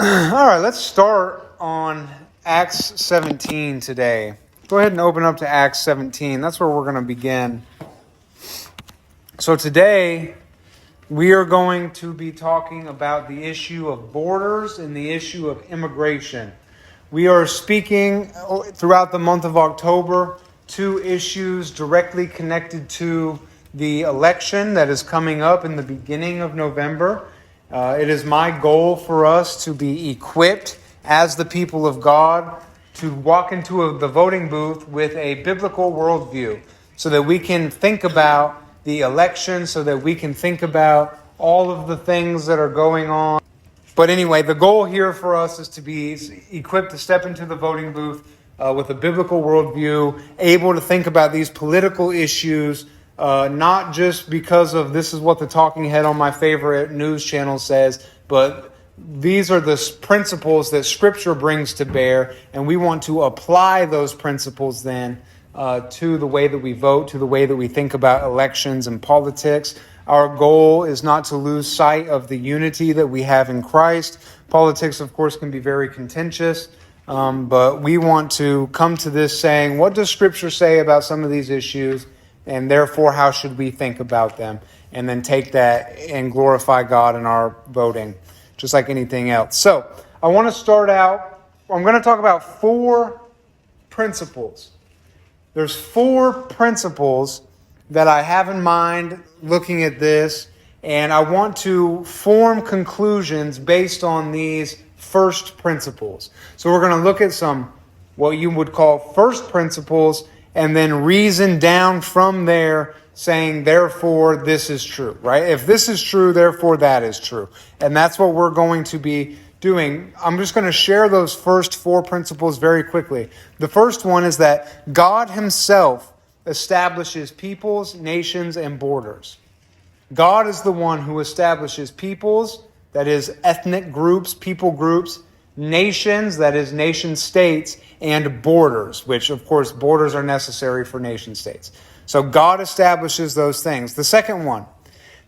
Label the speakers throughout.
Speaker 1: All right, let's start on Acts 17 today. Go ahead and open up to Acts 17. That's where we're going to begin. So today, we are going to be talking about the issue of borders and the issue of immigration. We are speaking throughout the month of October two issues directly connected to the election that is coming up in the beginning of November. It is my goal for us to be equipped as the people of God to walk into the voting booth with a biblical worldview so that we can think about the election, so that we can think about all of the things that are going on. But anyway, the goal here for us is to be equipped to step into the voting booth with a biblical worldview, able to think about these political issues, not just because of this is what the talking head on my favorite news channel says, but these are the principles that Scripture brings to bear, and we want to apply those principles then to the way that we vote, to the way that we think about elections and politics. Our goal is not to lose sight of the unity that we have in Christ. Politics, of course, can be very contentious, but we want to come to this saying, what does Scripture say about some of these issues, and therefore how should we think about them? And then take that and glorify God in our voting, just like anything else. So I want to start out, I'm going to talk about 4 principles. There's 4 principles that I have in mind looking at this, and I want to form conclusions based on these first principles. So we're going to look at some, what you would call first principles, and then reason down from there, saying, therefore, this is true, right? If this is true, therefore, that is true. And that's what we're going to be doing. I'm just going to share those first 4 principles very quickly. The first one is that God Himself establishes peoples, nations, and borders. God is the one who establishes peoples, that is ethnic groups, people groups, nations, that is nation states, and borders, which of course borders are necessary for nation states. So God establishes those things. The second one,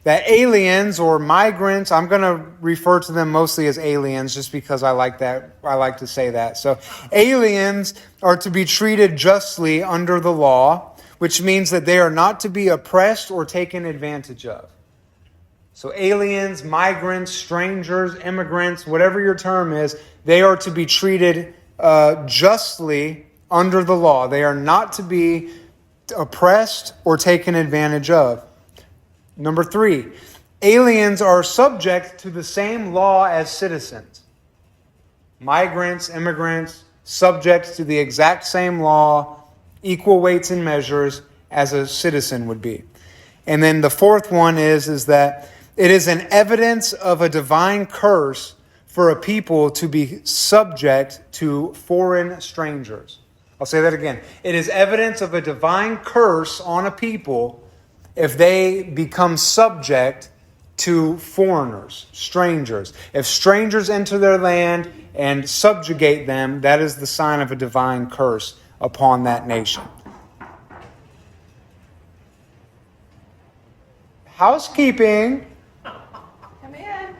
Speaker 1: that aliens or migrants, I'm going to refer to them mostly as aliens just because I like to say that. So aliens are to be treated justly under the law, which means that they are not to be oppressed or taken advantage of. So aliens, migrants, strangers, immigrants, whatever your term is, they are to be treated justly under the law. They are not to be oppressed or taken advantage of. Number 3, aliens are subject to the same law as citizens. Migrants, immigrants, subject to the exact same law, equal weights and measures as a citizen would be. And then the fourth one is that it is an evidence of a divine curse for a people to be subject to foreign strangers. I'll say that again. It is evidence of a divine curse on a people if they become subject to foreigners, strangers. If strangers enter their land and subjugate them, that is the sign of a divine curse upon that nation. Housekeeping.
Speaker 2: Come in.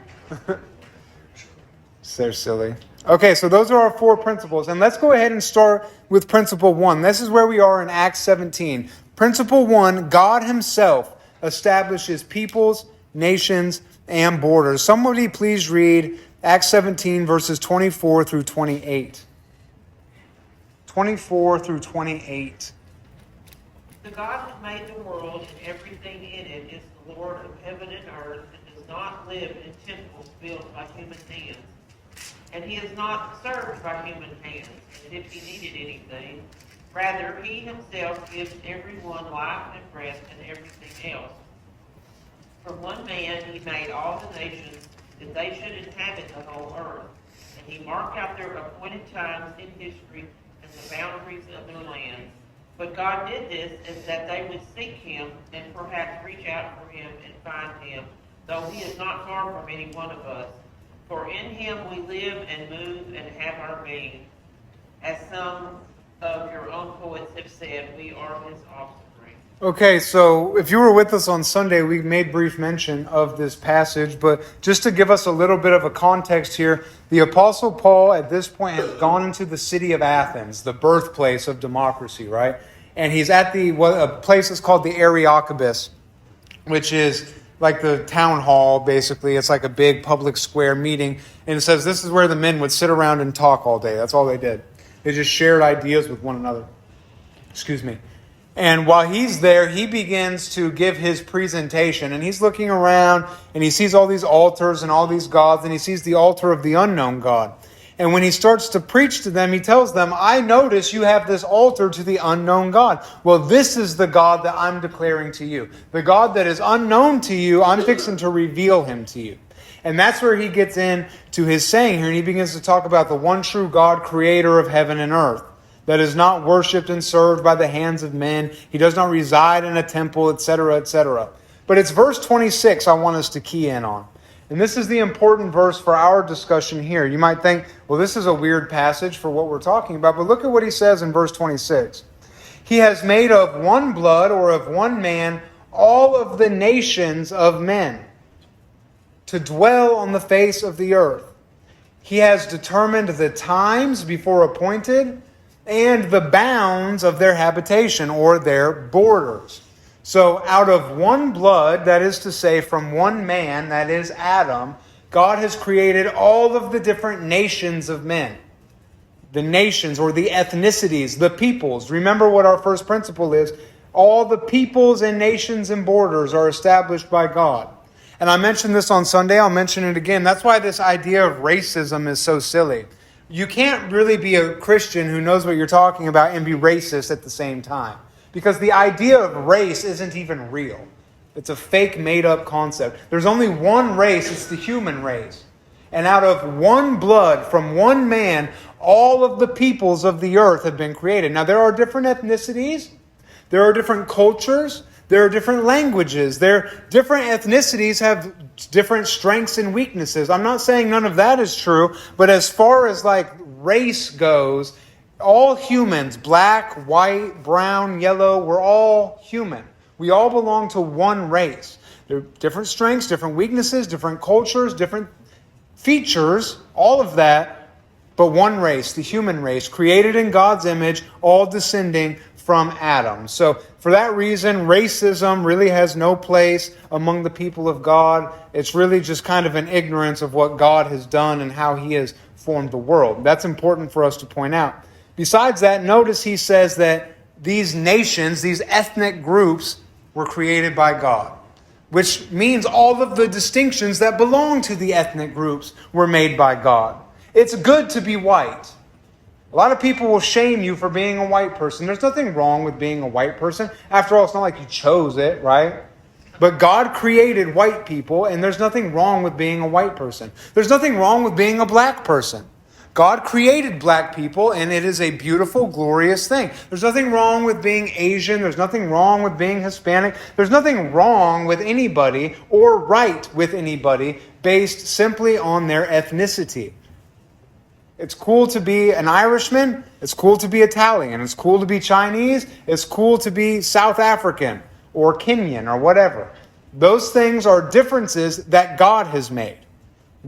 Speaker 1: They're silly. Okay, so those are our 4 principles. And let's go ahead and start with principle 1. This is where we are in Acts 17. Principle 1, God Himself establishes peoples, nations, and borders. Somebody please read Acts 17, verses 24 through 28. 24 through 28.
Speaker 3: The God who made the world and everything in it is the Lord of heaven and earth and does not live in temples built by human hands. And He is not served by human hands, as if He needed anything. Rather, He Himself gives everyone life and breath and everything else. From one man He made all the nations that they should inhabit the whole earth. And He marked out their appointed times in history and the boundaries of their land. But God did this is that they would seek Him and perhaps reach out for Him and find Him, though He is not far from any one of us. For in Him we live and move and have our being. As some of your own poets have said, we are His offspring.
Speaker 1: Okay, so if you were with us on Sunday, we made brief mention of this passage, but just to give us a little bit of a context here, the Apostle Paul at this point has gone into the city of Athens, the birthplace of democracy, right? And he's at a place that's called the Areopagus, which is like the town hall, basically. It's like a big public square meeting. And it says this is where the men would sit around and talk all day. That's all they did. They just shared ideas with one another. Excuse me. And while he's there, he begins to give his presentation. And he's looking around and he sees all these altars and all these gods. And he sees the altar of the unknown God. And when he starts to preach to them, he tells them, I notice you have this altar to the unknown God. Well, this is the God that I'm declaring to you. The God that is unknown to you, I'm fixing to reveal him to you. And that's where he gets into his saying here. And he begins to talk about the one true God, creator of heaven and earth, that is not worshipped and served by the hands of men. He does not reside in a temple, etc., etc. But it's verse 26 I want us to key in on. And this is the important verse for our discussion here. You might think, well, this is a weird passage for what we're talking about. But look at what he says in verse 26. He has made of one blood or of one man all of the nations of men to dwell on the face of the earth. He has determined the times before appointed and the bounds of their habitation or their borders. So out of one blood, that is to say from one man, that is Adam, God has created all of the different nations of men. The nations or the ethnicities, the peoples. Remember what our first principle is. All the peoples and nations and borders are established by God. And I mentioned this on Sunday, I'll mention it again. That's why this idea of racism is so silly. You can't really be a Christian who knows what you're talking about and be racist at the same time. Because the idea of race isn't even real. It's a fake, made-up concept. There's only one race, it's the human race. And out of one blood, from one man, all of the peoples of the earth have been created. Now, there are different ethnicities. There are different cultures. There are different languages. Different ethnicities have different strengths and weaknesses. I'm not saying none of that is true, but as far as like race goes, all humans, black, white, brown, yellow, we're all human. We all belong to one race. There are different strengths, different weaknesses, different cultures, different features, all of that, but one race, the human race, created in God's image, all descending from Adam. So for that reason, racism really has no place among the people of God. It's really just kind of an ignorance of what God has done and how he has formed the world. That's important for us to point out. Besides that, notice he says that these nations, these ethnic groups, were created by God, which means all of the distinctions that belong to the ethnic groups were made by God. It's good to be white. A lot of people will shame you for being a white person. There's nothing wrong with being a white person. After all, it's not like you chose it, right? But God created white people, and there's nothing wrong with being a white person. There's nothing wrong with being a black person. God created black people, and it is a beautiful, glorious thing. There's nothing wrong with being Asian. There's nothing wrong with being Hispanic. There's nothing wrong with anybody or right with anybody based simply on their ethnicity. It's cool to be an Irishman. It's cool to be Italian. It's cool to be Chinese. It's cool to be South African or Kenyan or whatever. Those things are differences that God has made.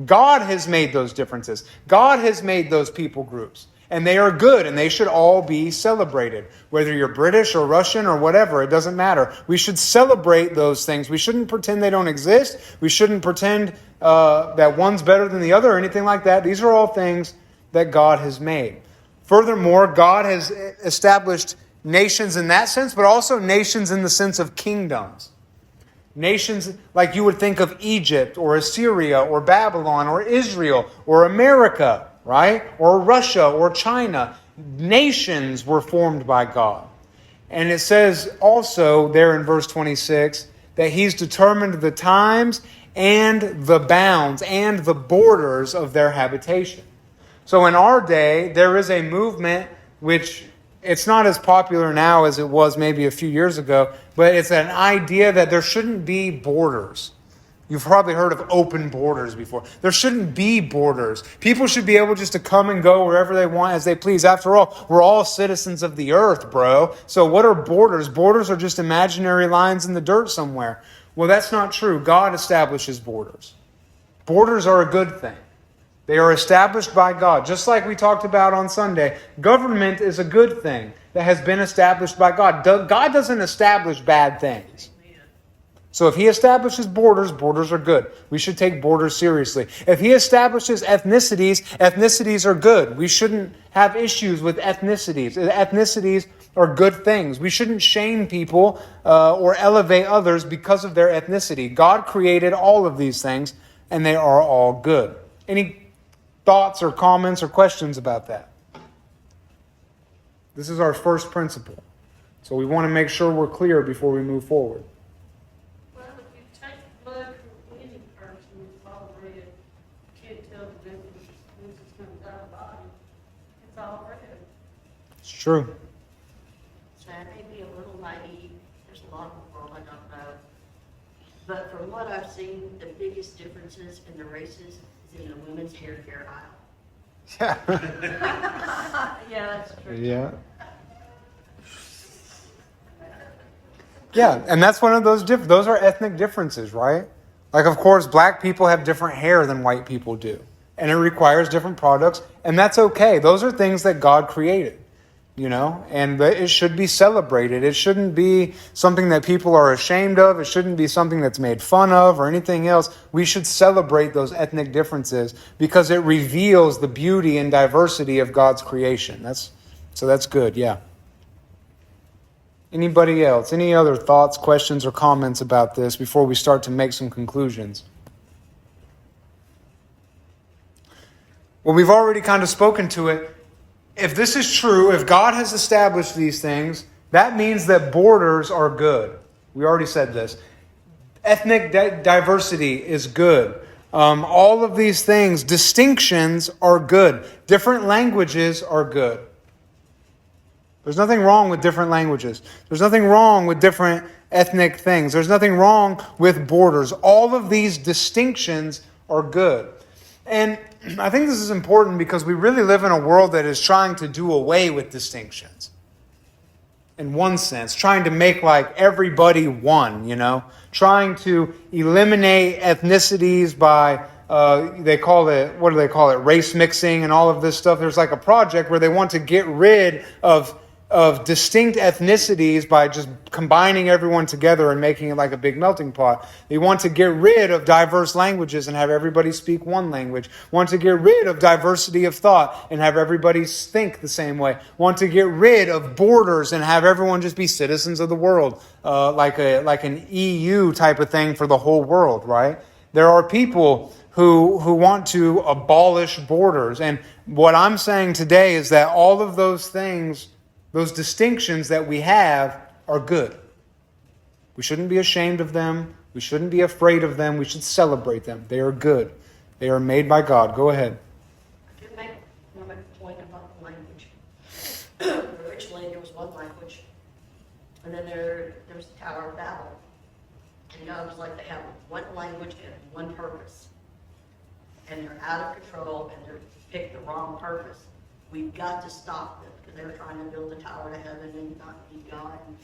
Speaker 1: God has made those differences. God has made those people groups. And they are good, and they should all be celebrated. Whether you're British or Russian or whatever, it doesn't matter. We should celebrate those things. We shouldn't pretend they don't exist. We shouldn't pretend that one's better than the other or anything like that. These are all things that God has made. Furthermore, God has established nations in that sense, but also nations in the sense of kingdoms. Nations like you would think of Egypt or Assyria or Babylon or Israel or America, right? Or Russia or China. Nations were formed by God. And it says also there in verse 26 that he's determined the times and the bounds and the borders of their habitation. So in our day, there is a movement which it's not as popular now as it was maybe a few years ago, but it's an idea that there shouldn't be borders. You've probably heard of open borders before. There shouldn't be borders. People should be able just to come and go wherever they want as they please. After all, we're all citizens of the earth, bro. So what are borders? Borders are just imaginary lines in the dirt somewhere. Well, that's not true. God establishes borders. Borders are a good thing. They are established by God. Just like we talked about on Sunday, government is a good thing that has been established by God. God doesn't establish bad things. So if he establishes borders, borders are good. We should take borders seriously. If he establishes ethnicities, ethnicities are good. We shouldn't have issues with ethnicities. Ethnicities are good things. We shouldn't shame people or elevate others because of their ethnicity. God created all of these things, and they are all good. Any thoughts or comments or questions about that? This is our first principle. So we want to make sure we're clear before we move forward.
Speaker 2: Well, if you take blood from any person, it's all red. You can't tell the difference once it's comes out of the body. It's all red.
Speaker 1: It's true.
Speaker 4: So I may be a little naive, there's a lot of the world I don't know. But from what I've seen, the biggest differences in the races is in the women's hair care aisle.
Speaker 1: Yeah.
Speaker 2: Yeah, that's true.
Speaker 1: Yeah. Yeah, and that's one of those those are ethnic differences, right? Like, of course, black people have different hair than white people do, and it requires different products, and that's okay. Those are things that God created, you know, and it should be celebrated. It shouldn't be something that people are ashamed of. It shouldn't be something that's made fun of or anything else. We should celebrate those ethnic differences because it reveals the beauty and diversity of God's creation. So that's good, yeah. Anybody else? Any other thoughts, questions, or comments about this before we start to make some conclusions? Well, we've already kind of spoken to it. If this is true, if God has established these things, that means that borders are good. We already said this. Ethnic diversity is good. All of these things, distinctions are good. Different languages are good. There's nothing wrong with different languages. There's nothing wrong with different ethnic things. There's nothing wrong with borders. All of these distinctions are good. And I think this is important because we really live in a world that is trying to do away with distinctions. In one sense, trying to make like everybody one, you know? Trying to eliminate ethnicities by, they call it, what do they call it? Race mixing and all of this stuff. There's like a project where they want to get rid of distinct ethnicities by just combining everyone together and making it like a big melting pot. They want to get rid of diverse languages and have everybody speak one language. Want to get rid of diversity of thought and have everybody think the same way. Want to get rid of borders and have everyone just be citizens of the world, like an EU type of thing for the whole world, right? There are people who want to abolish borders. And what I'm saying today is that all of those things, those distinctions that we have, are good. We shouldn't be ashamed of them. We shouldn't be afraid of them. We should celebrate them. They are good. They are made by God. Go ahead.
Speaker 4: I did make a point about the language. Originally, there was one language, and then there was the Tower of Babel. And God was like, they have one language and one purpose. And they're out of control, and they're picked the wrong purpose. We've got to stop them because they're trying to build a tower to heaven and not be God and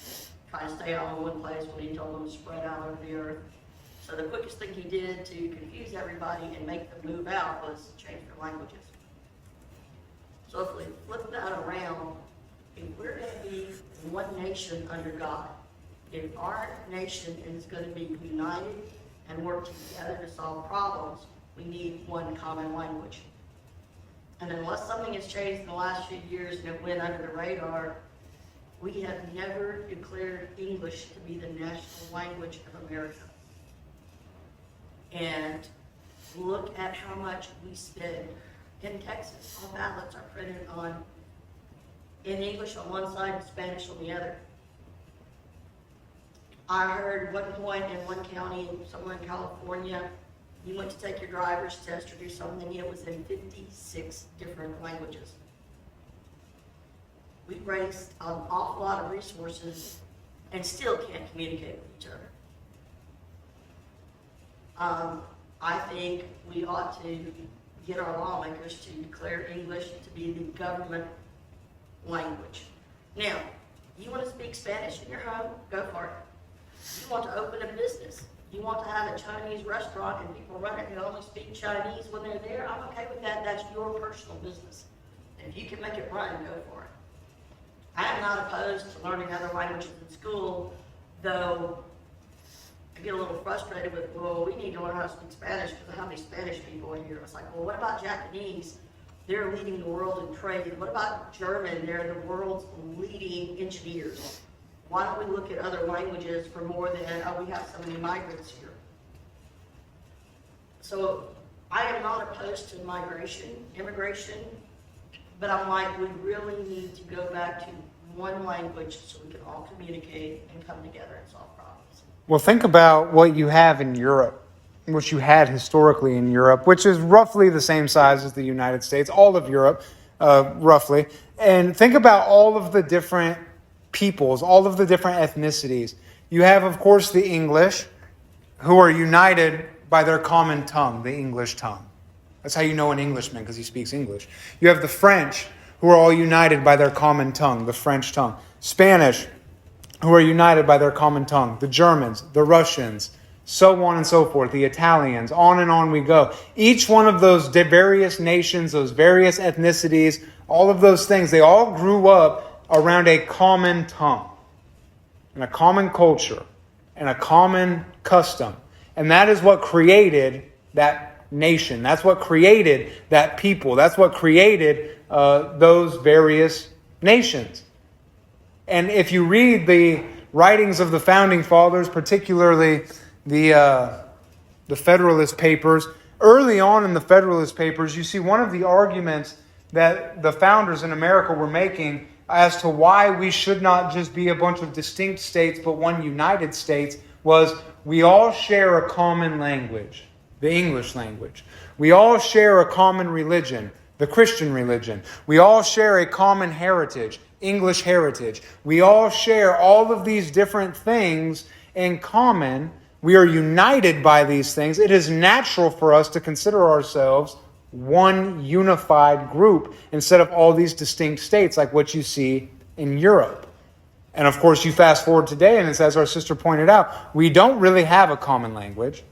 Speaker 4: try to stay all in one place when he told them to spread out over the earth. So the quickest thing he did to confuse everybody and make them move out was change their languages. So if we flip that around, if we're going to be one nation under God, if our nation is going to be united and work together to solve problems, we need one common language. And unless something has changed in the last few years and it went under the radar, we have never declared English to be the national language of America. And look at how much we spend. In Texas, all ballots are printed in English on one side and Spanish on the other. I heard one point in one county, somewhere in California, you went to take your driver's test or do something, it was in 56 different languages. We waste an awful lot of resources and still can't communicate with each other. I think we ought to get our lawmakers to declare English to be the government language. Now, you want to speak Spanish in your home? Go for it. You want to open a business? You want to have a Chinese restaurant and people run it who only speak Chinese when they're there? I'm okay with that. That's your personal business. If you can make it run, go for it. I am not opposed to learning other languages in school, though I get a little frustrated with, well, we need to learn how to speak Spanish because of how many Spanish people in here. It's like, well, what about Japanese? They're leading the world in trade. What about German? They're the world's leading engineers. Why don't we look at other languages for more than, oh, we have so many migrants here? So I am not opposed to immigration, but I'm like, we really need to go back to one language so we can all communicate and come together and solve problems.
Speaker 1: Well, think about what you have in Europe, which you had historically in Europe, which is roughly the same size as the United States, all of Europe, roughly. And think about all of the different peoples, all of the different ethnicities. You have, of course, the English, who are united by their common tongue, the English tongue. That's how you know an Englishman, because he speaks English. You have the French, who are all united by their common tongue, the French tongue. Spanish, who are united by their common tongue. The Germans, the Russians, so on and so forth. The Italians, on and on we go. Each one of those various nations, those various ethnicities, all of those things, they all grew up around a common tongue and a common culture and a common custom. And that is what created that nation. That's what created that people. That's what created those various nations. And if you read the writings of the Founding Fathers, particularly the Federalist Papers, early on in the Federalist Papers, you see one of the arguments that the founders in America were making as to why we should not just be a bunch of distinct states, but one United States, was we all share a common language, the English language. We all share a common religion, the Christian religion. We all share a common heritage, English heritage. We all share all of these different things in common. We are united by these things. It is natural for us to consider ourselves one unified group instead of all these distinct states like what you see in Europe. And of course, you fast forward today, and it's as our sister pointed out, we don't really have a common language.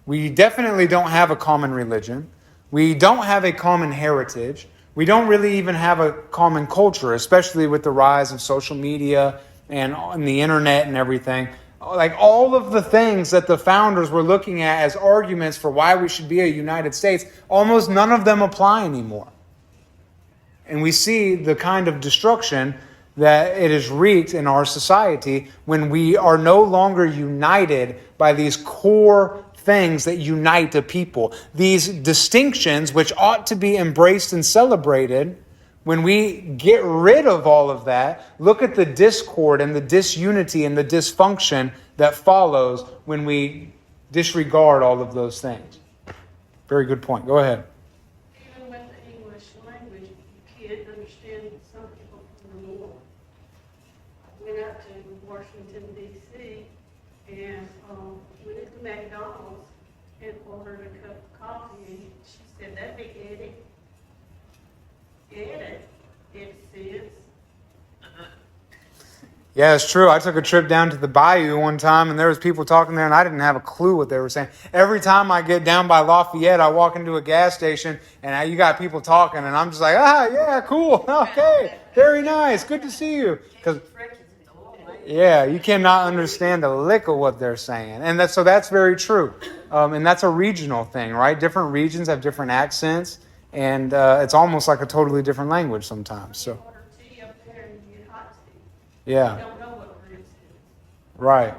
Speaker 1: We definitely don't have a common religion. We don't have a common heritage. We don't really even have a common culture, especially with the rise of social media and the internet and everything. Like all of the things that the founders were looking at as arguments for why we should be a United States, almost none of them apply anymore. And we see the kind of destruction that it has wreaked in our society when we are no longer united by these core things that unite a people. These distinctions which ought to be embraced and celebrated, when we get rid of all of that, look at the discord and the disunity and the dysfunction that follows when we disregard all of those things. Very good point. Go ahead.
Speaker 2: Even with the English language, you can't understand some people from the north. I went out to Washington, D.C., and went into McDonald's and ordered a cup of coffee, and she said, "That'd be Eddie." It says.
Speaker 1: Yeah, it's true. I took a trip down to the bayou one time, and there was people talking there, and I didn't have a clue what they were saying. Every time I get down by Lafayette, I walk into a gas station, and you got people talking, and I'm just like, yeah, cool, okay, very nice, good to see you. Because yeah, you cannot understand a lick of what they're saying, and that's very true. And that's a regional thing, right? Different regions have different accents, and it's almost like a totally different language sometimes. So.
Speaker 2: Order tea up there and you get hot tea.
Speaker 1: Yeah.
Speaker 2: You don't know what it is.
Speaker 1: Right.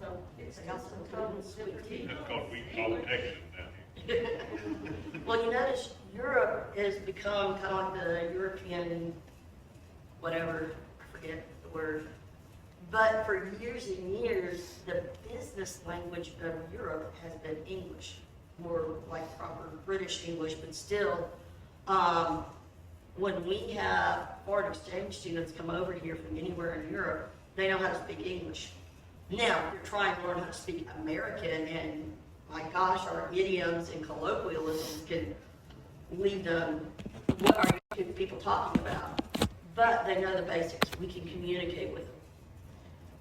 Speaker 2: So it's just a total different tea.
Speaker 5: That's because we call Texas down here.
Speaker 4: Well, you notice Europe has become kind of like the European, whatever, I forget the word. But for years and years, the business language of Europe has been English, more like proper British English, but still, when we have foreign exchange students come over here from anywhere in Europe, they know how to speak English. Now, if you're trying to learn how to speak American and my gosh, our idioms and colloquialisms can lead them, what are you two people talking about? But they know the basics. We can communicate with them.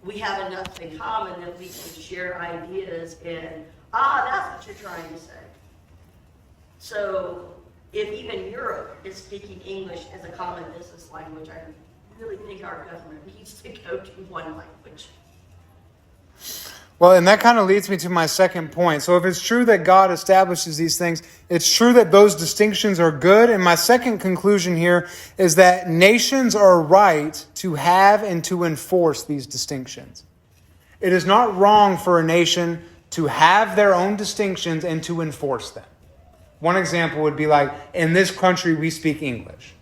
Speaker 4: We have enough in common that we can share ideas and, that's what you're trying to say. So if even Europe is speaking English as a common business language, I really think our government needs to go to one language.
Speaker 1: Well, and that kind of leads me to my second point. So if it's true that God establishes these things, it's true that those distinctions are good. And my second conclusion here is that nations are right to have and to enforce these distinctions. It is not wrong for a nation to have their own distinctions and to enforce them. One example would be like, in this country, we speak English.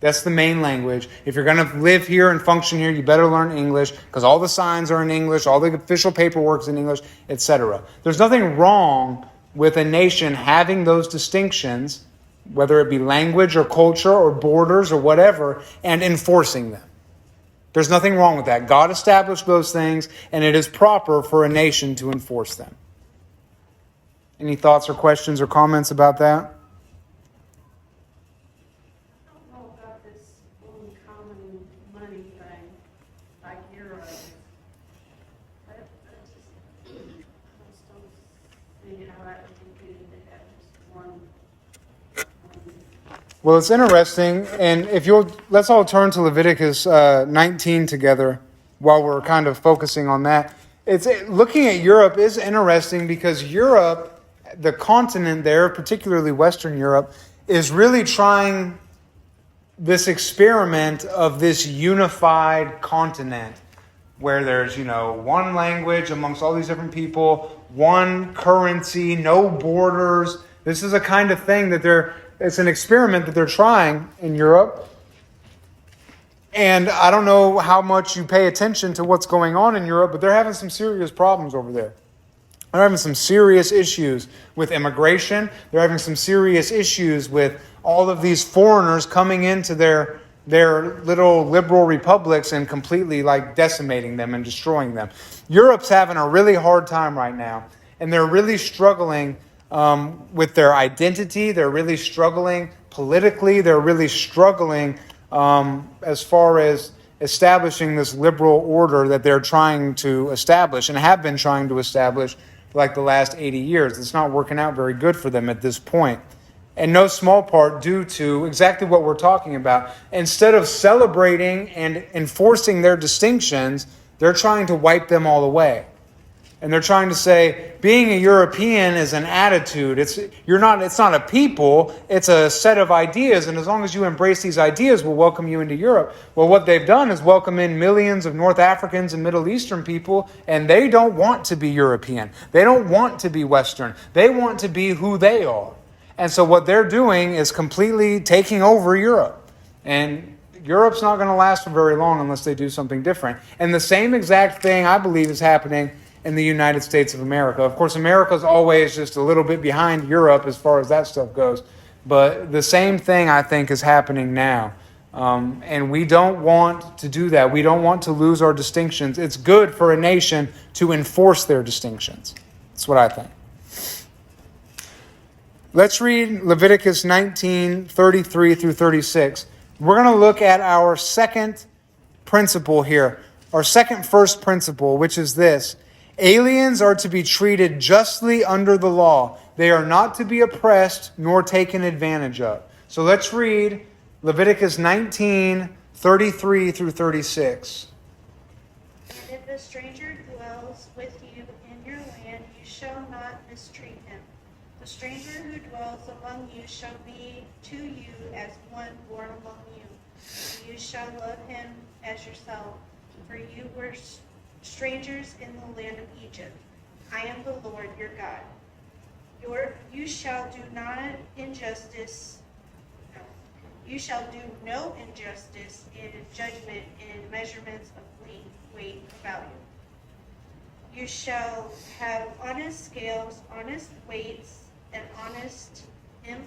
Speaker 1: That's the main language. If you're going to live here and function here, you better learn English because all the signs are in English, all the official paperwork is in English, etc. There's nothing wrong with a nation having those distinctions, whether it be language or culture or borders or whatever, and enforcing them. There's nothing wrong with that. God established those things, and it is proper for a nation to enforce them. Any thoughts or questions or comments about that?
Speaker 2: I don't know about this uncommon money thing, like euros. I just don't see how that would be good to have just one.
Speaker 1: Well, it's interesting, and if you'll, let's all turn to Leviticus 19 together while we're kind of focusing on that. Looking at Europe is interesting because Europe, the continent there, particularly Western Europe, is really trying this experiment of this unified continent where there's, one language amongst all these different people, one currency, no borders. This is a kind of thing that it's an experiment that they're trying in Europe. And I don't know how much you pay attention to what's going on in Europe, but they're having some serious problems over there. They're having some serious issues with immigration. They're having some serious issues with all of these foreigners coming into their little liberal republics and completely decimating them and destroying them. Europe's having a really hard time right now, and they're really struggling with their identity. They're really struggling politically. They're really struggling as far as establishing this liberal order that they're trying to establish and have been trying to establish for the last 80 years. It's not working out very good for them at this point. In no small part due to exactly what we're talking about. Instead of celebrating and enforcing their distinctions, they're trying to wipe them all away. And they're trying to say, being a European is an attitude. It's not a people, it's a set of ideas. And as long as you embrace these ideas, we'll welcome you into Europe. Well, what they've done is welcome in millions of North Africans and Middle Eastern people, and they don't want to be European. They don't want to be Western. They want to be who they are. And so what they're doing is completely taking over Europe. And Europe's not going to last for very long unless they do something different. And the same exact thing, I believe, is happening in the United States of America. Of course, America's always just a little bit behind Europe as far as that stuff goes. But the same thing, I think, is happening now. And we don't want to do that. We don't want to lose our distinctions. It's good for a nation to enforce their distinctions. That's what I think. Let's read Leviticus 19, 33 through 36. We're going to look at our second principle here. Our first principle, which is this. Aliens are to be treated justly under the law. They are not to be oppressed nor taken advantage of. So let's read Leviticus 19, 33 through 36.
Speaker 6: And if a stranger dwells with you in your land, you shall not mistreat him. The stranger who dwells among you shall be to you as one born among you. You shall love him as yourself, for you were strangers in the land of Egypt. I am the Lord your God. You shall do no injustice in judgment and measurements of weight or value. You shall have honest scales, honest weights, an honest him.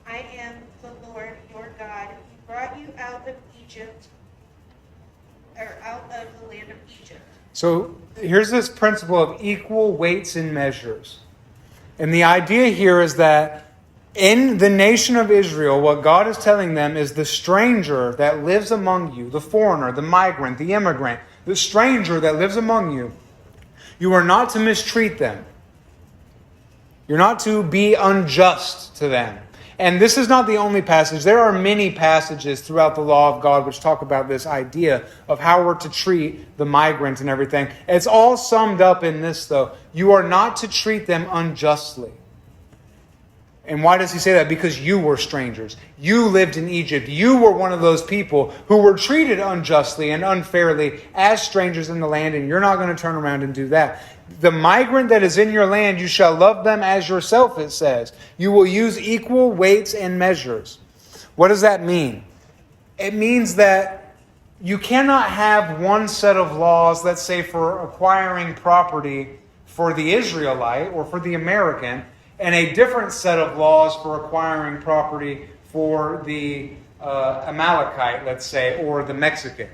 Speaker 6: I am the Lord your God, who brought you out of the land of Egypt.
Speaker 1: So here's this principle of equal weights and measures. And the idea here is that in the nation of Israel, what God is telling them is the stranger that lives among you, the foreigner, the migrant, the immigrant, the stranger that lives among you, you are not to mistreat them. You're not to be unjust to them. And this is not the only passage. There are many passages throughout the law of God which talk about this idea of how we're to treat the migrant and everything. It's all summed up in this, though. You are not to treat them unjustly. And why does he say that? Because you were strangers. You lived in Egypt. You were one of those people who were treated unjustly and unfairly as strangers in the land, and you're not going to turn around and do that. The migrant that is in your land, you shall love them as yourself, it says. You will use equal weights and measures. What does that mean? It means that you cannot have one set of laws, let's say for acquiring property for the Israelite or for the American, and a different set of laws for acquiring property for the Amalekite, let's say, or the Mexican.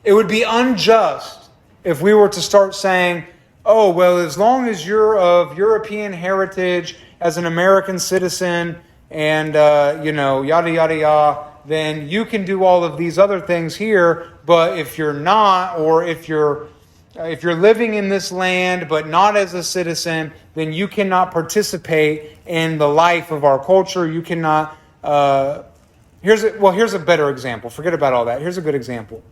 Speaker 1: It would be unjust if we were to start saying, oh, well, as long as you're of European heritage as an American citizen and, yada, yada, yada, then you can do all of these other things here. But if you're not, or if you're living in this land but not as a citizen, then you cannot participate in the life of our culture. You cannot... Here's a better example. Forget about all that. Here's a good example.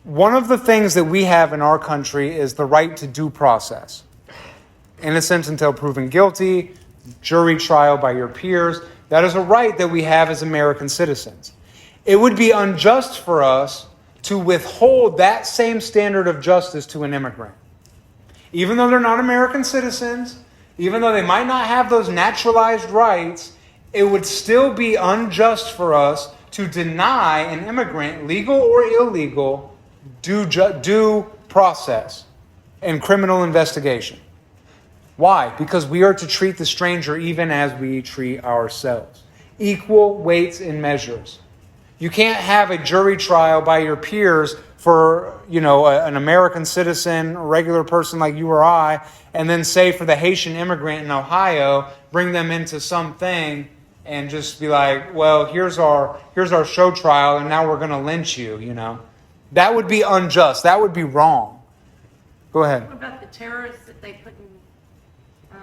Speaker 1: One of the things that we have in our country is the right to due process. Innocent until proven guilty, jury trial by your peers. That is a right that we have as American citizens. It would be unjust for us to withhold that same standard of justice to an immigrant. Even though they're not American citizens, even though they might not have those naturalized rights, it would still be unjust for us to deny an immigrant, legal or illegal, due process and criminal investigation. Why? Because we are to treat the stranger even as we treat ourselves. Equal weights and measures. You can't have a jury trial by your peers for, an American citizen, a regular person like you or I, and then say for the Haitian immigrant in Ohio, bring them into something and just be like, well, here's our show trial, and now we're going to lynch you, That would be unjust. That would be wrong. Go ahead.
Speaker 2: What about the terrorists that they put in,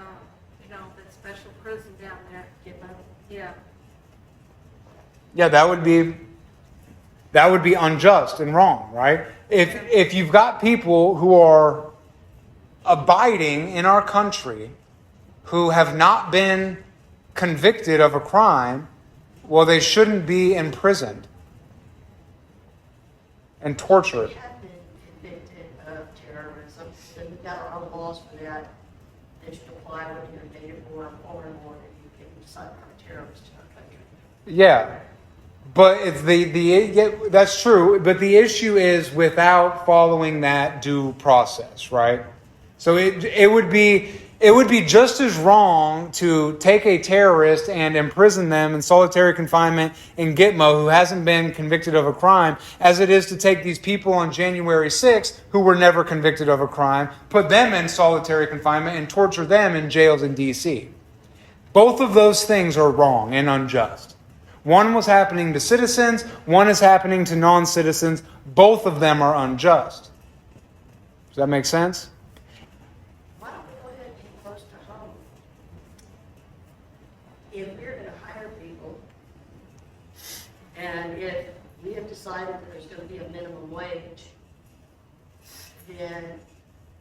Speaker 2: that special prison down there? Yeah.
Speaker 1: Yeah, that would be unjust and wrong, right? If you've got people who are abiding in our country who have not been convicted of a crime, well, they shouldn't be imprisoned and tortured.
Speaker 4: We have been convicted of terrorism, and we've got our own laws for that. That should apply whether you're native born or foreign born, and you can decide to become a terrorist in our country.
Speaker 1: Yeah. But it's that's true. But the issue is without following that due process, right? So it would be just as wrong to take a terrorist and imprison them in solitary confinement in Gitmo who hasn't been convicted of a crime as it is to take these people on January 6th who were never convicted of a crime, put them in solitary confinement and torture them in jails in D.C. Both of those things are wrong and unjust. One was happening to citizens, one is happening to non-citizens. Both of them are unjust. Does that make sense?
Speaker 4: Why don't we go ahead and get close to home? If we're going to hire people, and if we have decided that there's going to be a minimum wage, then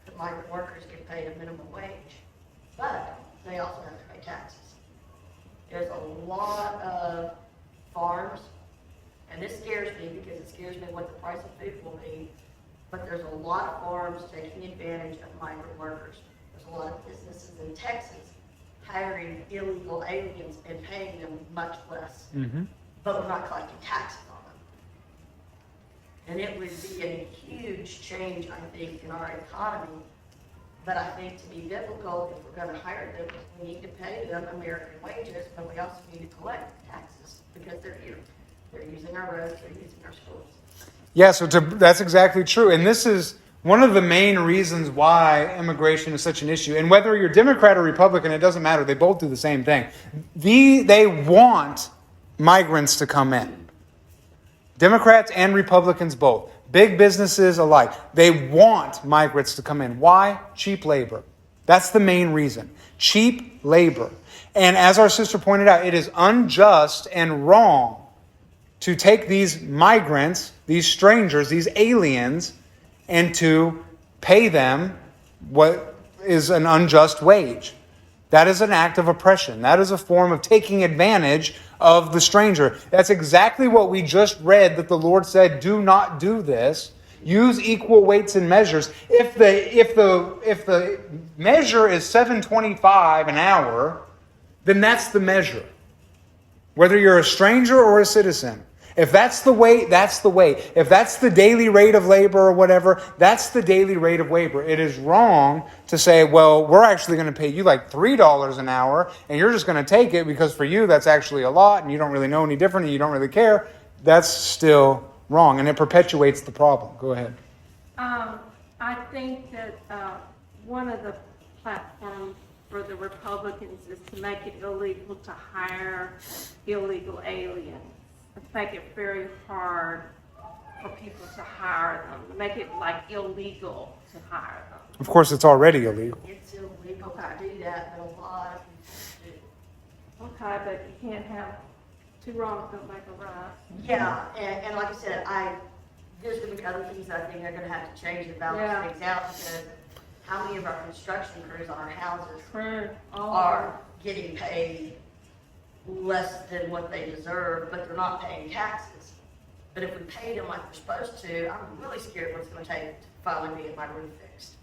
Speaker 4: the migrant workers get paid a minimum wage, but they also have to pay taxes. There's a lot of farms, and this scares me because it scares me what the price of food will be, but there's a lot of farms taking advantage of migrant workers. There's a lot of businesses in Texas hiring illegal aliens and paying them much less, but we're not collecting taxes on them. And it would be a huge change, I think, in our economy. But I think to be biblical, if we're going to hire them, we need to pay them American wages, but we also need to collect taxes because they're here. They're using our roads, they're using our schools.
Speaker 1: Yeah, that's exactly true. And this is one of the main reasons why immigration is such an issue. And whether you're Democrat or Republican, it doesn't matter. They both do the same thing. They want migrants to come in. Democrats and Republicans both. Big businesses alike. They want migrants to come in. Why? Cheap labor. That's the main reason. Cheap labor. And as our sister pointed out, it is unjust and wrong to take these migrants, these strangers, these aliens, and to pay them what is an unjust wage. That is an act of oppression. That is a form of taking advantage of the stranger. That's exactly what we just read, that the Lord said, do not do this. Use equal weights and measures. If the measure is $7.25 an hour, then that's the measure. Whether you're a stranger or a citizen. If that's the weight, that's the weight. If that's the daily rate of labor or whatever, that's the daily rate of labor. It is wrong to say, well, we're actually going to pay you like $3 an hour, and you're just going to take it because for you that's actually a lot, and you don't really know any different, and you don't really care. That's still wrong, and it perpetuates the problem. Go ahead.
Speaker 2: I think that one of the platforms for the Republicans is to make it illegal to hire illegal aliens. Make it very hard for people to hire them. Make it like illegal to hire them.
Speaker 1: Of course, it's already illegal.
Speaker 4: It's illegal to do that, but a lot of people do.
Speaker 2: Okay, but you can't have two wrongs don't make a right.
Speaker 4: Yeah, and like I said, there's going to be other things I think they're going to have to change to balance things out, because how many of our construction crews on our houses
Speaker 2: True.
Speaker 4: are getting paid less than what they deserve, but they're not paying taxes. But if we paid them like we're supposed to, I'm really scared what it's going to take to finally get my roof fixed.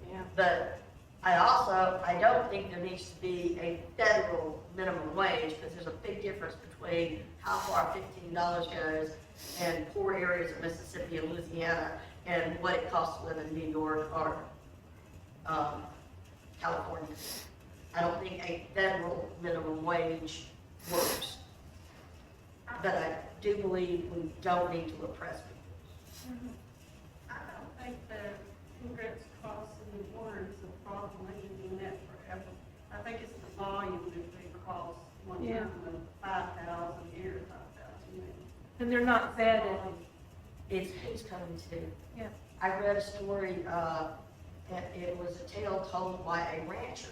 Speaker 2: Yeah.
Speaker 4: But I don't think there needs to be a federal minimum wage, because there's a big difference between how far $15 goes in poor areas of Mississippi and Louisiana and what it costs to live in New York or California. I don't think a federal minimum wage works. But I do believe we don't need to oppress people.
Speaker 2: I don't think the immigrants crossing the border is a problem. They've been doing that forever. I think it's the volume that they cross one time of 5,000 a year, 5,000 maybe. And they're not vetted.
Speaker 4: It's who's coming to.
Speaker 2: Yeah.
Speaker 4: I read a story, it was a tale told by a rancher.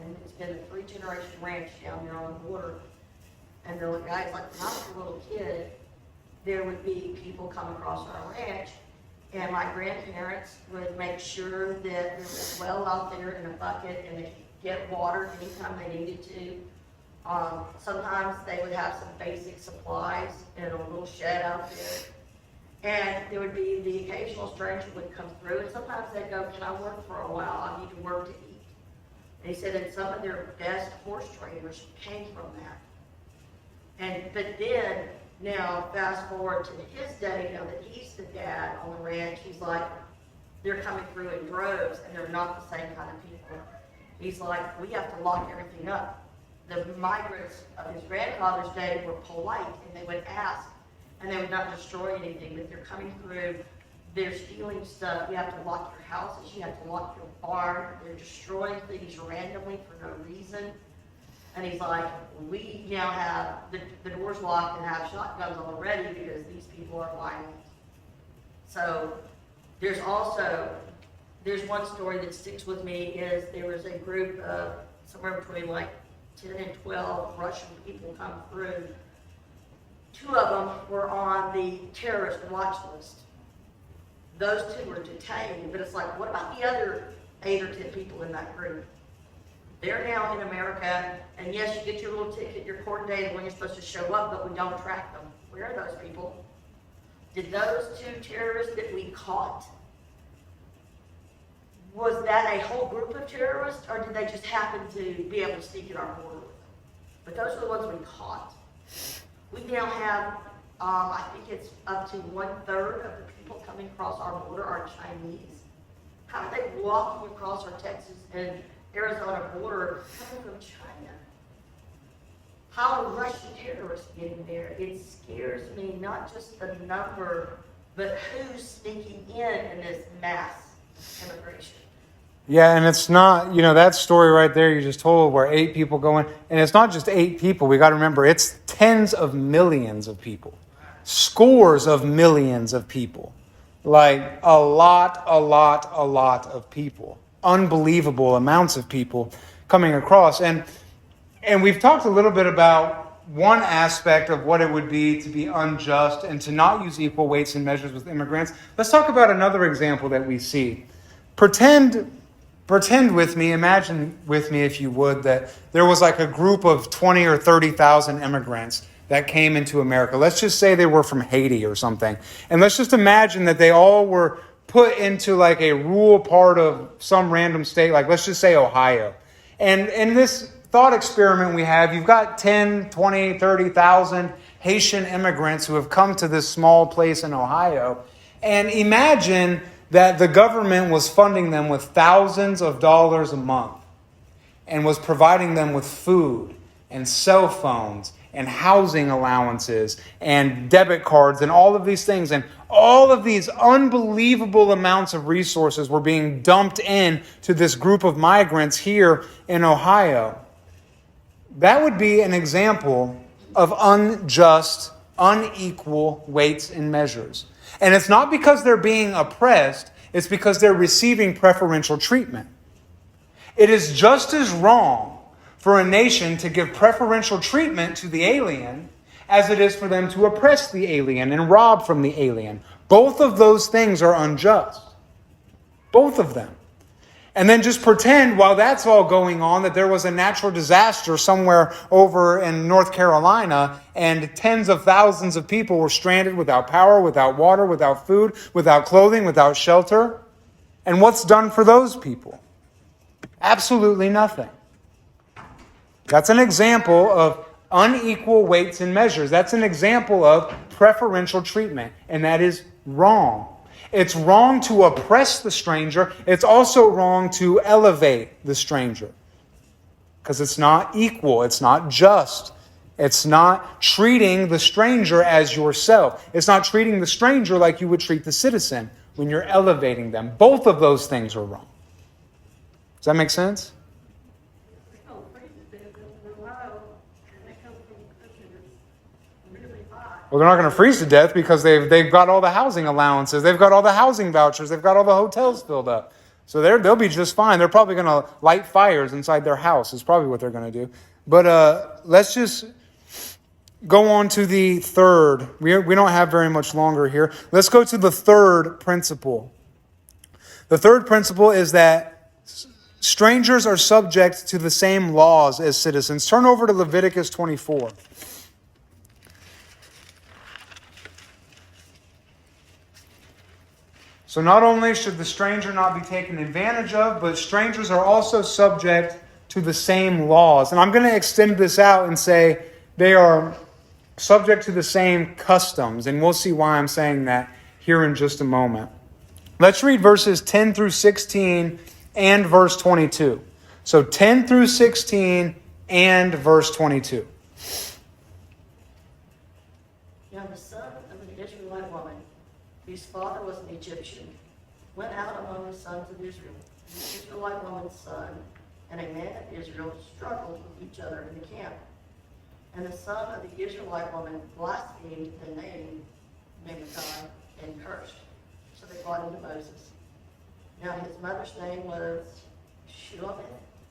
Speaker 4: And it's been a 3-generation ranch down there on the border. And the guy's like, when I was a little kid, there would be people come across our ranch, and my grandparents would make sure that there was a well out there in a bucket, and they could get water anytime they needed to. Sometimes they would have some basic supplies in a little shed out there. And there would be the occasional stranger would come through, and sometimes they'd go, can I work for a while? I need to work to eat. And he said that some of their best horse trainers came from that. But then, now fast forward to his day, now that he's the dad on the ranch, he's like, they're coming through in droves, and they're not the same kind of people. He's like, we have to lock everything up. The migrants of his grandfather's day were polite, and they would ask, and they would not destroy anything, but they're coming through, they're stealing stuff, you have to lock your houses, you have to lock your barn, they're destroying things randomly for no reason. And he's like, we now have the doors locked and have shotguns already because these people are violent. So there's one story that sticks with me is there was a group of somewhere between like 10 and 12 Russian people come through. 2 of them were on the terrorist watch list. Those 2 were detained, but it's like, what about the other 8 or 10 people in that group? They're now in America, and yes, you get your little ticket, your court date when you're supposed to show up, but we don't track them. Where are those people? Did those 2 terrorists that we caught, was that a whole group of terrorists, or did they just happen to be able to sneak in our border with them? But those are the ones we caught. We now have, I think it's up to 1/3 of the people coming across our border are Chinese. How are they walking across our Texas and Arizona border coming from China? How are Russian terrorists getting there? It scares me, not just the number But who's sneaking in this mass immigration?
Speaker 1: Yeah, and it's not, that story right there you just told where 8 people go in, and it's not just 8 people. We got to remember, it's tens of millions of people, scores of millions of people, like a lot of people, unbelievable amounts of people coming across. And we've talked a little bit about one aspect of what it would be to be unjust and to not use equal weights and measures with immigrants. Let's talk about another example that we see. Pretend with me, imagine with me if you would, that there was like a group of 20 or 30,000 immigrants that came into America. Let's just say they were from Haiti or something. And let's just imagine that they all were put into like a rural part of some random state, like let's just say Ohio. And in this thought experiment we have, you've got 10, 20, 30,000 Haitian immigrants who have come to this small place in Ohio. And imagine that the government was funding them with thousands of dollars a month and was providing them with food and cell phones and housing allowances and debit cards and all of these things. And all of these unbelievable amounts of resources were being dumped in to this group of migrants here in Ohio. That would be an example of unjust, unequal weights and measures. And it's not because they're being oppressed, it's because they're receiving preferential treatment. It is just as wrong for a nation to give preferential treatment to the alien as it is for them to oppress the alien and rob from the alien. Both of those things are unjust. Both of them. And then just pretend while that's all going on that there was a natural disaster somewhere over in North Carolina and tens of thousands of people were stranded without power, without water, without food, without clothing, without shelter. And what's done for those people? Absolutely nothing. That's an example of unequal weights and measures. That's an example of preferential treatment, and that is wrong. It's wrong to oppress the stranger. It's also wrong to elevate the stranger because it's not equal. It's not just. It's not treating the stranger as yourself. It's not treating the stranger like you would treat the citizen when you're elevating them. Both of those things are wrong. Does that make sense?
Speaker 2: They don't freeze to death in Ohio, and they come from a country that's really hot.
Speaker 1: Well, they're not going to freeze to death because they've got all the housing allowances. They've got all the housing vouchers. They've got all the hotels filled up. So they'll be just fine. They're probably going to light fires inside their house is probably what they're going to do. But let's just go on to the third. We don't have very much longer here. Let's go to the third principle. The third principle is that strangers are subject to the same laws as citizens. Turn over to Leviticus 24. So not only should the stranger not be taken advantage of, but strangers are also subject to the same laws. And I'm going to extend this out and say they are subject to the same customs. And we'll see why I'm saying that here in just a moment. Let's read verses 10 through 16 and verse 22. So 10 through 16 and verse 22.
Speaker 4: Now the son of an Israelite woman, whose father was an Egyptian, went out among the sons of Israel. The Israelite woman's son and a man of Israel struggled with each other in the camp. And the son of the Israelite woman blasphemed the name of God and cursed. So they brought him to Moses. Now his mother's name was Shulamith,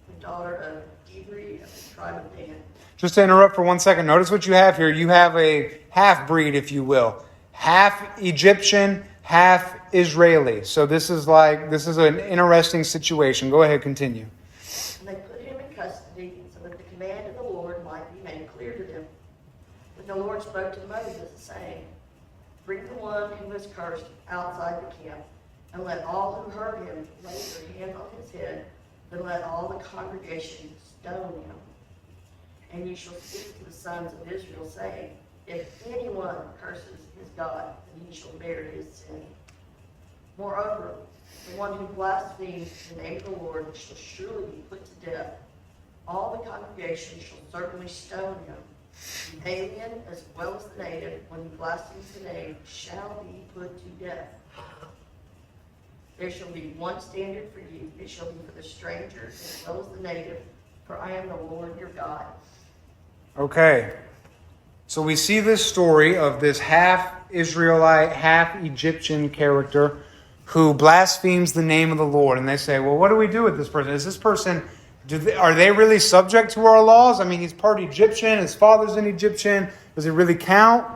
Speaker 4: the daughter of Dibri of the tribe of Dan.
Speaker 1: Just to interrupt for 1 second, notice what you have here. You have a half-breed, if you will. Half Egyptian, half Israeli. So this is an interesting situation. Go ahead, continue.
Speaker 4: And they put him in custody so that the command of the Lord might be made clear to them. But the Lord spoke to Moses, saying, Bring the one who was cursed outside the camp, and let all who heard him lay their hand on his head, and let all the congregation stone him. And you shall speak to the sons of Israel, saying, If anyone curses his God, then he shall bear his sin. Moreover, the one who blasphemes the name of the Lord shall surely be put to death. All the congregation shall certainly stone him, The alien as well as the native, when he blasphemes the name, shall be put to death. There shall be one standard for you. It shall be for the stranger as well as the native, for I am the Lord your God.
Speaker 1: Okay. So we see this story of this half Israelite, half Egyptian character who blasphemes the name of the Lord. And they say, well, what do we do with this person? Is this person, are they really subject to our laws? I mean, he's part Egyptian. His father's an Egyptian. Does it really count?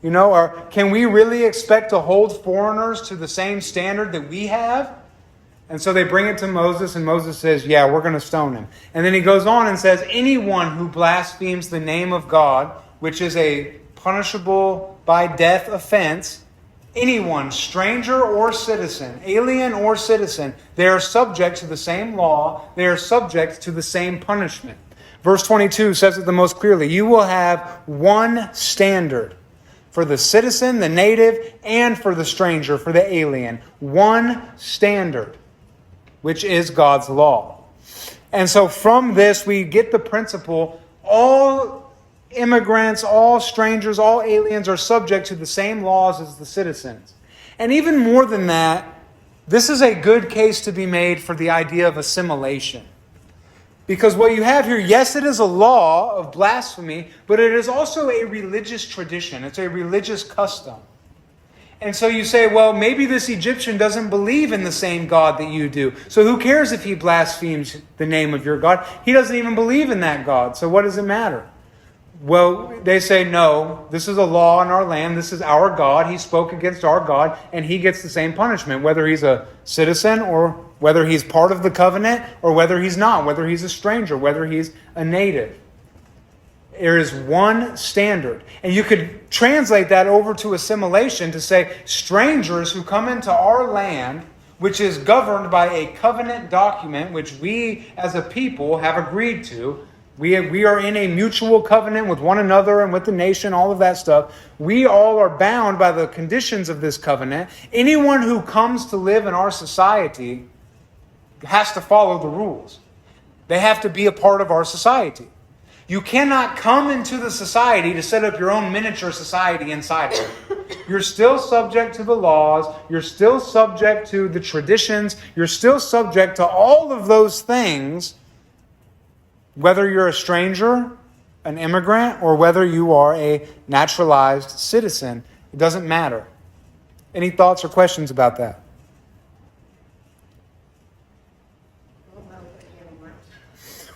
Speaker 1: You know, or can we really expect to hold foreigners to the same standard that we have? And so they bring it to Moses, and Moses says, yeah, we're going to stone him. And then he goes on and says, anyone who blasphemes the name of God, which is a punishable by death offense, anyone, stranger or citizen, alien or citizen, they are subject to the same law. They are subject to the same punishment. Verse 22 says it the most clearly. You will have one standard for the citizen, the native, and for the stranger, for the alien. One standard, which is God's law. And so from this, we get the principle, all immigrants, all strangers, all aliens are subject to the same laws as the citizens. And even more than that, this is a good case to be made for the idea of assimilation. Because what you have here, yes, it is a law of blasphemy, but it is also a religious tradition. It's a religious custom. And so you say, well, maybe this Egyptian doesn't believe in the same God that you do. So who cares if he blasphemes the name of your God? He doesn't even believe in that God. So what does it matter? Well, they say, no, this is a law in our land. This is our God. He spoke against our God, and he gets the same punishment, whether he's a citizen or whether he's part of the covenant or whether he's not, whether he's a stranger, whether he's a native. There is one standard. And you could translate that over to assimilation to say strangers who come into our land, which is governed by a covenant document, which we as a people have agreed to. We are in a mutual covenant with one another and with the nation, all of that stuff. We all are bound by the conditions of this covenant. Anyone who comes to live in our society has to follow the rules. They have to be a part of our society. You cannot come into the society to set up your own miniature society inside it. You're still subject to the laws. You're still subject to the traditions. You're still subject to all of those things, whether you're a stranger, an immigrant, or whether you are a naturalized citizen. It doesn't matter. Any thoughts or questions about that?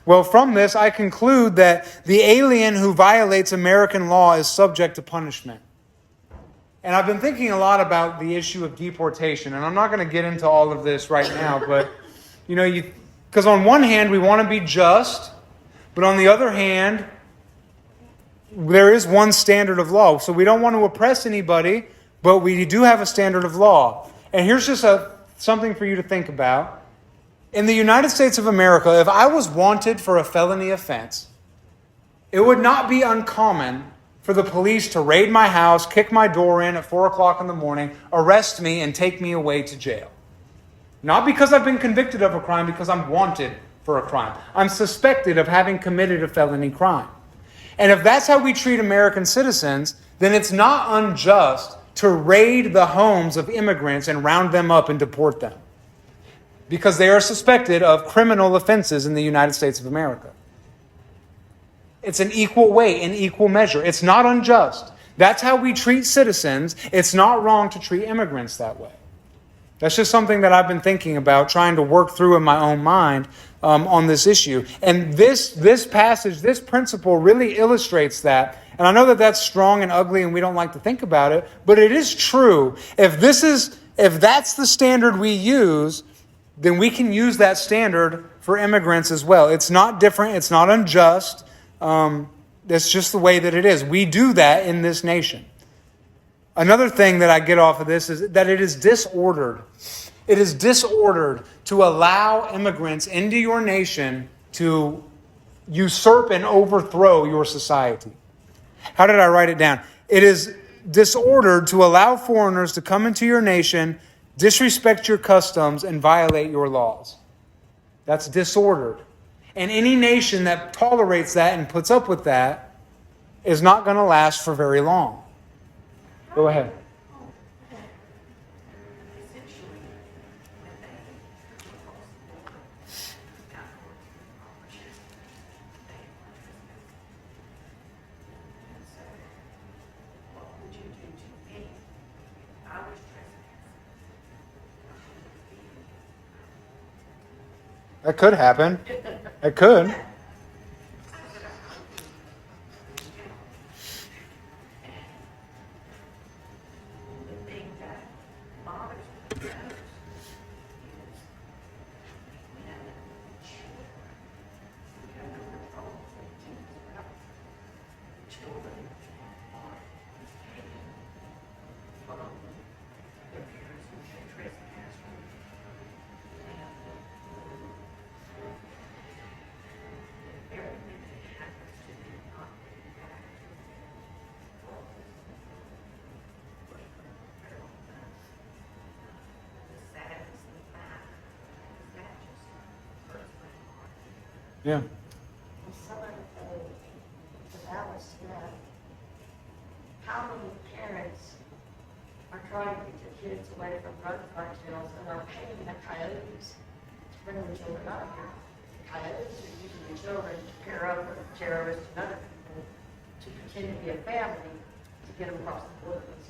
Speaker 1: Well, from this, I conclude that the alien who violates American law is subject to punishment. And I've been thinking a lot about the issue of deportation, and I'm not going to get into all of this right now, but, because on one hand, we want to be just, but on the other hand, there is one standard of law. So we don't want to oppress anybody, but we do have a standard of law. And here's just something for you to think about. In the United States of America, if I was wanted for a felony offense, it would not be uncommon for the police to raid my house, kick my door in at 4 o'clock in the morning, arrest me, and take me away to jail. Not because I've been convicted of a crime, because I'm wanted for a crime. I'm suspected of having committed a felony crime. And if that's how we treat American citizens, then it's not unjust to raid the homes of immigrants and round them up and deport them, because they are suspected of criminal offenses in the United States of America. It's an equal weight, an equal measure. It's not unjust. That's how we treat citizens. It's not wrong to treat immigrants that way. That's just something that I've been thinking about, trying to work through in my own mind on this issue. And this passage, this principle really illustrates that. And I know that that's strong and ugly and we don't like to think about it, but it is true. If that's the standard we use, then we can use that standard for immigrants as well. It's not different. It's not unjust. That's just the way that it is. We do that in this nation. Another thing that I get off of this is that it is disordered. It is disordered to allow immigrants into your nation to usurp and overthrow your society. How did I write it down? It is disordered to allow foreigners to come into your nation, disrespect your customs, and violate your laws. That's disordered. And any nation that tolerates that and puts up with that is not going to last for very long. Go ahead.
Speaker 3: Essentially, when they took across the border, got towards the Republic, they were trespassing. And so, what would you do to me if I was trespassing?
Speaker 1: That could happen. It could.
Speaker 3: The thing that bothers me most is we have children. We have no control of the teens around. Children are taken from their parents when they trespass. And everything that happens to them not getting back to them. The sadness of that just hurts my heart.
Speaker 1: Yeah.
Speaker 4: And some of the balance that how many parents are trying to get their kids away from drug cartels and are paying the coyotes to bring the children up here. The coyotes are using the children to pair up with terrorists and other people to pretend to be a family to get them across the borders.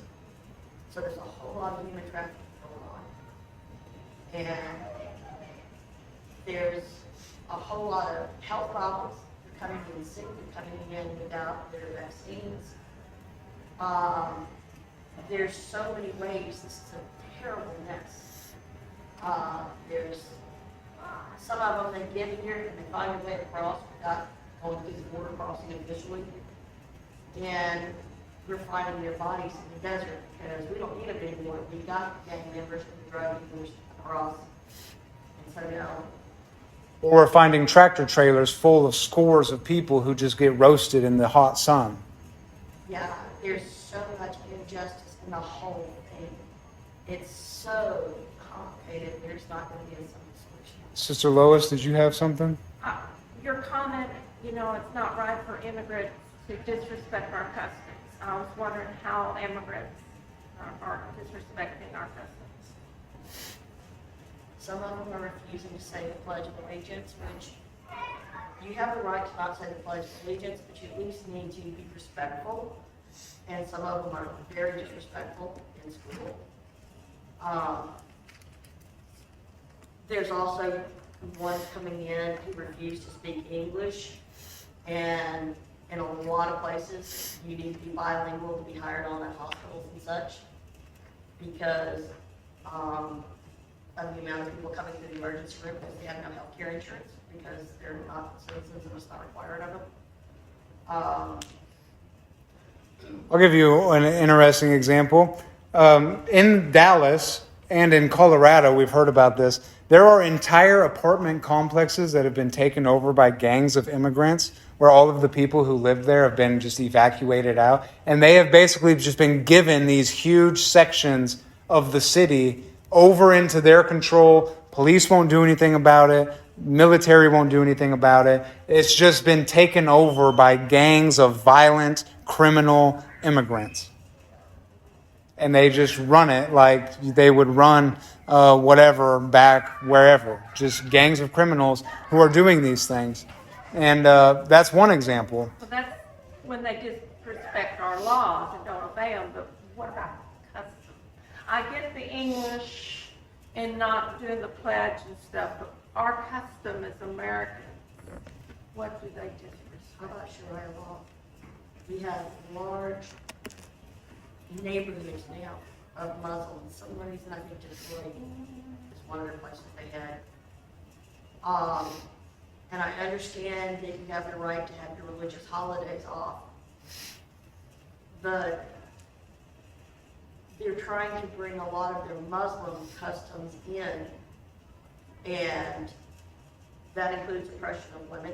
Speaker 4: So there's a whole lot of human trafficking going on. And there's a whole lot of health problems. They're coming in sick, they're coming in without their vaccines. There's so many ways. This is a terrible mess. There's some of them they get here and they find a way across without going through the border crossing officially. And we're finding their bodies in the desert because we don't need them anymore. We got gang members and drug dealers across. And so now,
Speaker 1: Or we're finding tractor trailers full of scores of people who just get roasted in the hot sun.
Speaker 4: yeah, there's so much injustice in the whole thing. It's so complicated, there's not going to be a simple solution.
Speaker 1: Sister Lois, did you have something?
Speaker 2: Your comment, it's not right for immigrants to disrespect our customs. I was wondering how immigrants are disrespecting our customs.
Speaker 4: Some of them are refusing to say the Pledge of Allegiance, which you have the right to not say the Pledge of Allegiance, but you at least need to be respectful. And some of them are very disrespectful in school. There's also one coming in who refused to speak English. And in a lot of places, you need to be bilingual to be hired on at hospitals and such. Because of the amount of people coming to the emergency room because they have no health care insurance, because they're not citizens and it's not required of them.
Speaker 1: I'll give you an interesting example. In Dallas and in Colorado, we've heard about this. There are entire apartment complexes that have been taken over by gangs of immigrants where all of the people who live there have been just evacuated out. And they have basically just been given these huge sections of the city over into their control. Police won't do anything about it. Military won't do anything about it. It's just been taken over by gangs of violent, criminal immigrants. And they just run it like they would run whatever back wherever. Just gangs of criminals who are doing these things. And that's one example.
Speaker 2: So that's when they disrespect our laws and don't obey them, but what about customs? I get the English and not doing the pledge and stuff, but our custom as Americans, what do they
Speaker 4: I'm
Speaker 2: disrespect?
Speaker 4: not sure I will. We have large neighborhoods now of Muslims. Some reason I think Detroit is one of the places they had. And I understand that you have the right to have your religious holidays off. But they're trying to bring a lot of their Muslim customs in. And that includes oppression of women.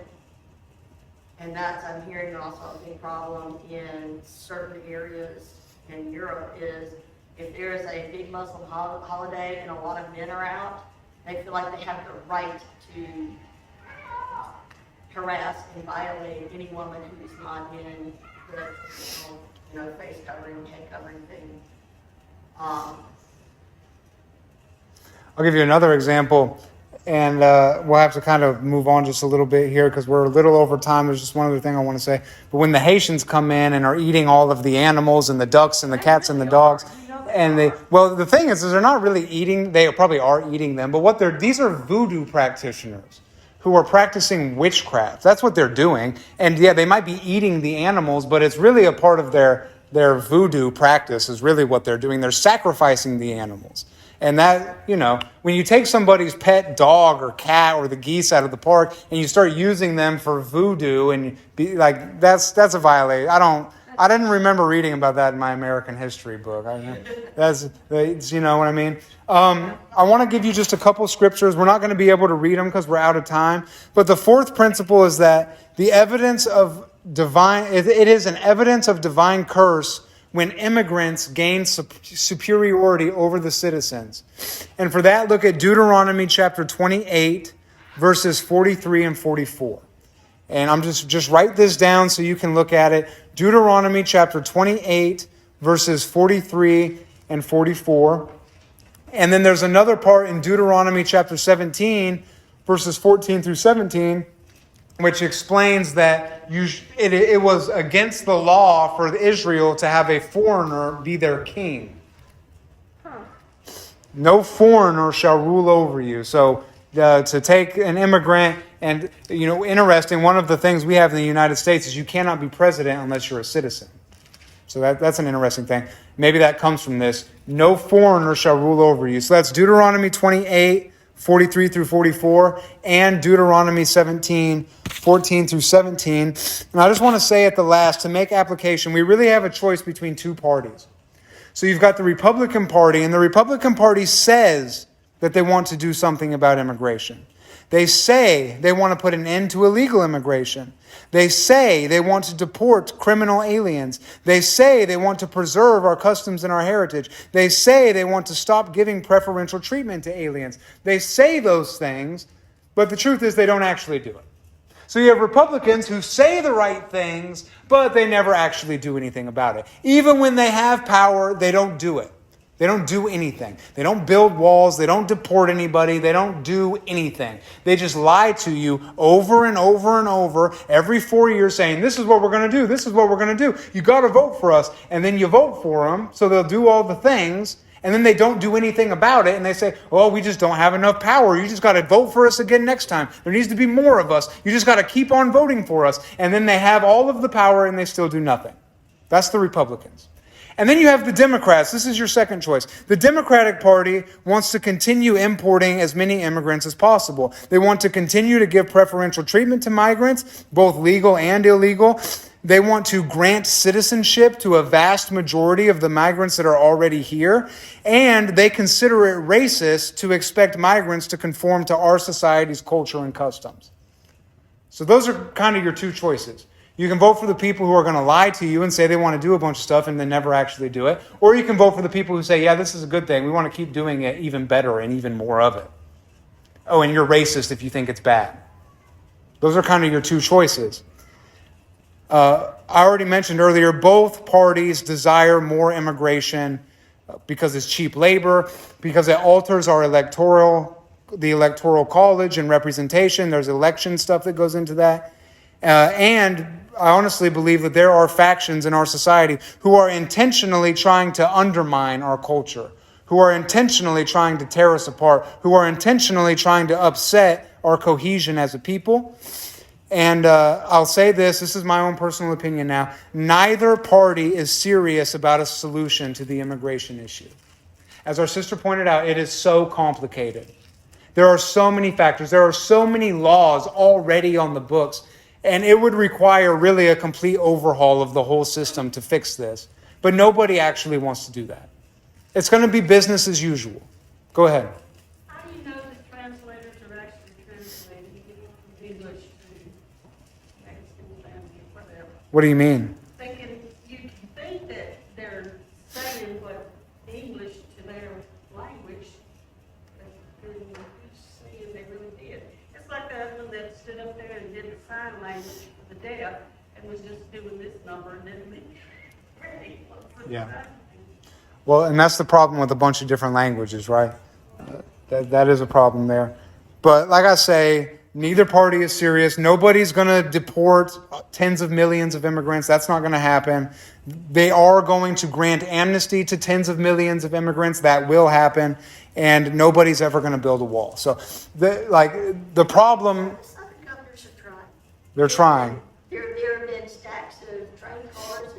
Speaker 4: And that's, I'm hearing also a big problem in certain areas in Europe is if there is a big Muslim holiday and a lot of men are out, they feel like they have the right to harass and violate any woman who is not in the face covering, head covering thing.
Speaker 1: I'll give you another example, and we'll have to kind of move on just a little bit here because we're a little over time. There's just one other thing I want to say. But when the Haitians come in and are eating all of the animals and the ducks and the cats and the dogs, and the thing is they're not really eating. They probably are eating them, but these are voodoo practitioners who are practicing witchcraft. That's what they're doing. And yeah, they might be eating the animals, but it's really a part of their voodoo practice is really what they're doing. They're sacrificing the animals. And that, when you take somebody's pet dog or cat or the geese out of the park and you start using them for voodoo and that's a violation. I didn't remember reading about that in my American history book. You know what I mean? I want to give you just a couple scriptures. We're not going to be able to read them because we're out of time. But the fourth principle is that the evidence of it is an evidence of divine curse when immigrants gain superiority over the citizens. And for that, look at Deuteronomy chapter 28, verses 43 and 44. And I'm just write this down so you can look at it. Deuteronomy chapter 28, verses 43 and 44. And then there's another part in Deuteronomy chapter 17, verses 14 through 17, which explains that it was against the law for Israel to have a foreigner be their king. No foreigner shall rule over you. So to take an immigrant, and interesting, one of the things we have in the United States is you cannot be president unless you're a citizen. So that's an interesting thing. Maybe that comes from this. No foreigner shall rule over you. So that's Deuteronomy 28, 43 through 44, and Deuteronomy 17, 14 through 17. And I just want to say at the last, to make application, we really have a choice between two parties. So you've got the Republican Party, and the Republican Party says that they want to do something about immigration. They say they want to put an end to illegal immigration. They say they want to deport criminal aliens. They say they want to preserve our customs and our heritage. They say they want to stop giving preferential treatment to aliens. They say those things, but the truth is they don't actually do it. So you have Republicans who say the right things, but they never actually do anything about it. Even when they have power, they don't do it. They don't do anything. They don't build walls. They don't deport anybody. They don't do anything. They just lie to you over and over and over every 4 years saying, this is what we're going to do. This is what we're going to do. You got to vote for us. And then you vote for them. So they'll do all the things. And then they don't do anything about it. And they say, well, we just don't have enough power. You just got to vote for us again next time. There needs to be more of us. You just got to keep on voting for us. And then they have all of the power and they still do nothing. That's the Republicans. And then you have the Democrats. This is your second choice. The Democratic Party wants to continue importing as many immigrants as possible. They want to continue to give preferential treatment to migrants, both legal and illegal. They want to grant citizenship to a vast majority of the migrants that are already here. And they consider it racist to expect migrants to conform to our society's culture and customs. So those are kind of your two choices. You can vote for the people who are going to lie to you and say they want to do a bunch of stuff and then never actually do it. Or you can vote for the people who say, yeah, this is a good thing. We want to keep doing it even better and even more of it. Oh, and you're racist if you think it's bad. Those are kind of your two choices. I already mentioned earlier, both parties desire more immigration because it's cheap labor, because it alters the electoral college and representation. There's election stuff that goes into that. And I honestly believe that there are factions in our society who are intentionally trying to undermine our culture, who are intentionally trying to tear us apart, who are intentionally trying to upset our cohesion as a people. And I'll say this is my own personal opinion now. Neither party is serious about a solution to the immigration issue. As our sister pointed out, it is so complicated. There are so many factors. There are so many laws already on the books. And it would require really a complete overhaul of the whole system to fix this. But nobody actually wants to do that. It's going to be business as usual. Go ahead.
Speaker 2: How do you know that translators are actually translating from English to Mexican language or whatever?
Speaker 1: What do you mean?
Speaker 2: You think that they're saying what English to their language, but who's saying they really did? It's like that one that stood up there and did the sign language for the deaf and was just doing this number and then me. Ready.
Speaker 1: Yeah. Well, and that's the problem with a bunch of different languages, right? That is a problem there. But like I say, neither party is serious. Nobody's going to deport tens of millions of immigrants. That's not going to happen. They are going to grant amnesty to tens of millions of immigrants. That will happen. And nobody's ever going to build a wall. So, the problem,
Speaker 4: Some of the governors are trying.
Speaker 1: they're trying.
Speaker 4: There have been stacks of train cars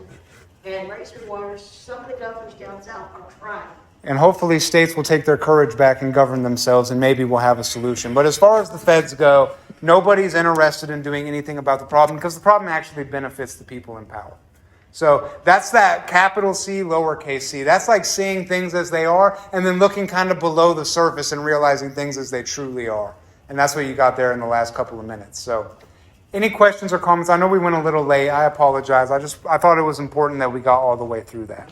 Speaker 4: and razor wires. Some of the governors down south are trying.
Speaker 1: And hopefully states will take their courage back and govern themselves, and maybe we'll have a solution. But as far as the feds go, nobody's interested in doing anything about the problem because the problem actually benefits the people in power. So that's that capital C, lowercase c. That's like seeing things as they are and then looking kind of below the surface and realizing things as they truly are. And that's what you got there in the last couple of minutes. So any questions or comments? I know we went a little late. I apologize. I thought it was important that we got all the way through that.